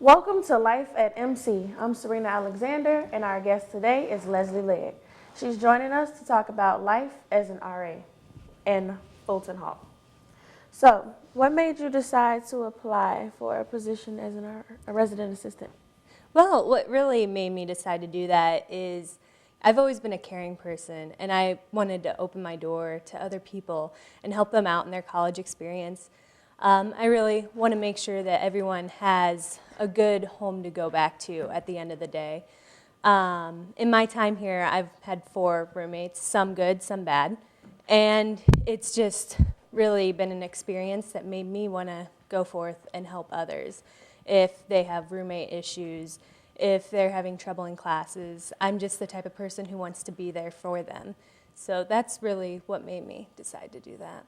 Welcome to Life at MC. I'm Serena Alexander, and our guest today is Leslie Legg. She's joining us to talk about life as an RA in Fulton Hall. So, what made you decide to apply for a position as a resident assistant? Well, what really made me decide to do that is I've always been a caring person, and I wanted to open my door to other people and help them out in their college experience. I really want to make sure that everyone has a good home to go back to at the end of the day. In my time here, I've had 4 roommates, some good, some bad, and it's just really been an experience that made me want to go forth and help others. If they have roommate issues, if they're having trouble in classes, I'm just the type of person who wants to be there for them. So that's really what made me decide to do that.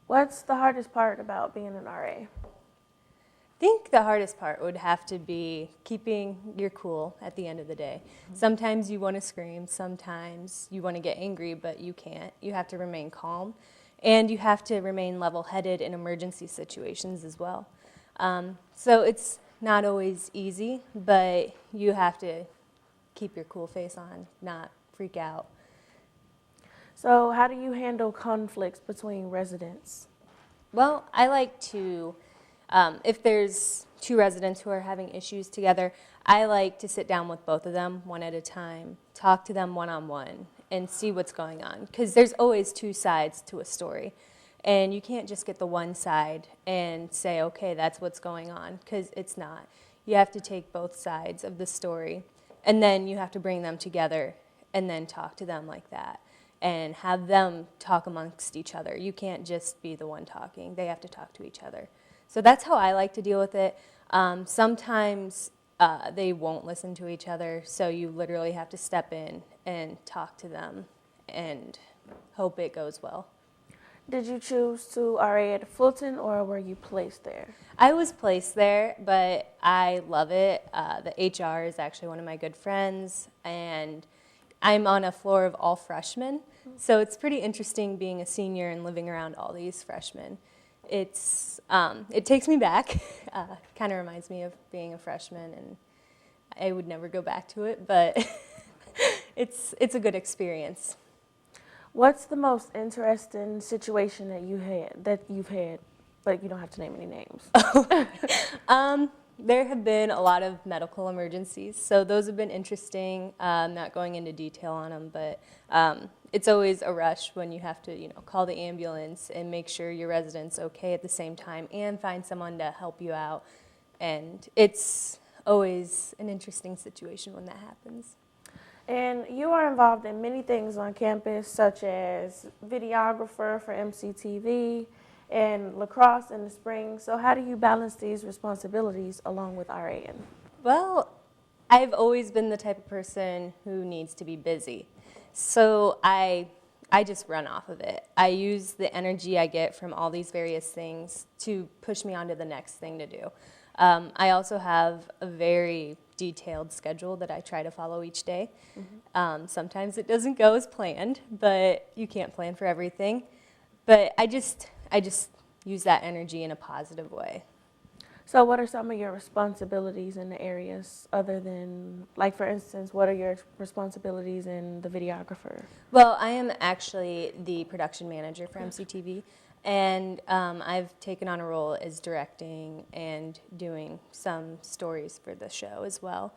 What's the hardest part about being an RA? I think the hardest part would have to be keeping your cool at the end of the day. Sometimes you want to scream, sometimes you want to get angry, but you can't. You have to remain calm, and you have to remain level-headed in emergency situations as well. So it's not always easy, but you have to keep your cool face on, not freak out. So, how do you handle conflicts between residents? Well, I like to, if there's 2 residents who are having issues together, I like to sit down with both of them one at a time, talk to them one-on-one, and see what's going on. Because there's always 2 sides to a story. And you can't just get the one side and say, okay, that's what's going on, because it's not. You have to take both sides of the story, and then you have to bring them together and then talk to them like that and have them talk amongst each other. You can't just be the one talking. They have to talk to each other. So that's how I like to deal with it. Sometimes they won't listen to each other, so you literally have to step in and talk to them and hope it goes well. Did you choose to RA at Fulton, or were you placed there? I was placed there, but I love it. The HR is actually one of my good friends, and I'm on a floor of all freshmen, so it's pretty interesting being a senior and living around all these freshmen. It takes me back. Kind of reminds me of being a freshman, and I would never go back to it, but it's a good experience. What's the most interesting situation that you've had, but you don't have to name any names? There have been a lot of medical emergencies, so those have been interesting. Not going into detail on them, but it's always a rush when you have to, call the ambulance and make sure your resident's okay at the same time and find someone to help you out. And it's always an interesting situation when that happens. And you are involved in many things on campus, such as videographer for MCTV and lacrosse in the spring. So how do you balance these responsibilities along with RAN? Well, I've always been the type of person who needs to be busy. So I just run off of it. I use the energy I get from all these various things to push me on to the next thing to do. I also have a very detailed schedule that I try to follow each day. Sometimes it doesn't go as planned, but you can't plan for everything. But I just use that energy in a positive way. So what are some of your responsibilities in the areas other than, like for instance, what are your responsibilities in the videographer? Well, I am actually the production manager for MCTV, and I've taken on a role as directing and doing some stories for the show as well.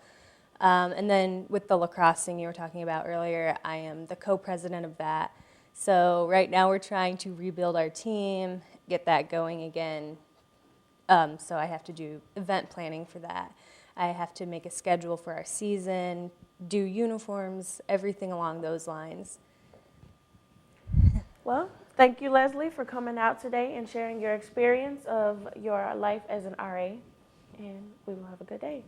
And then with the lacrosse thing you were talking about earlier, I am the co-president of that. So right now we're trying to rebuild our team, get that going again. So I have to do event planning for that. I have to make a schedule for our season, do uniforms, everything along those lines. Well, thank you, Leslie, for coming out today and sharing your experience of your life as an RA. And we will have a good day.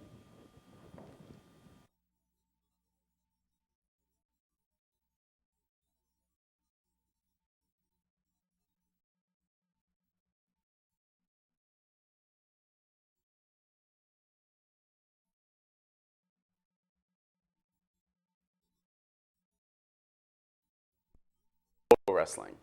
Wrestling.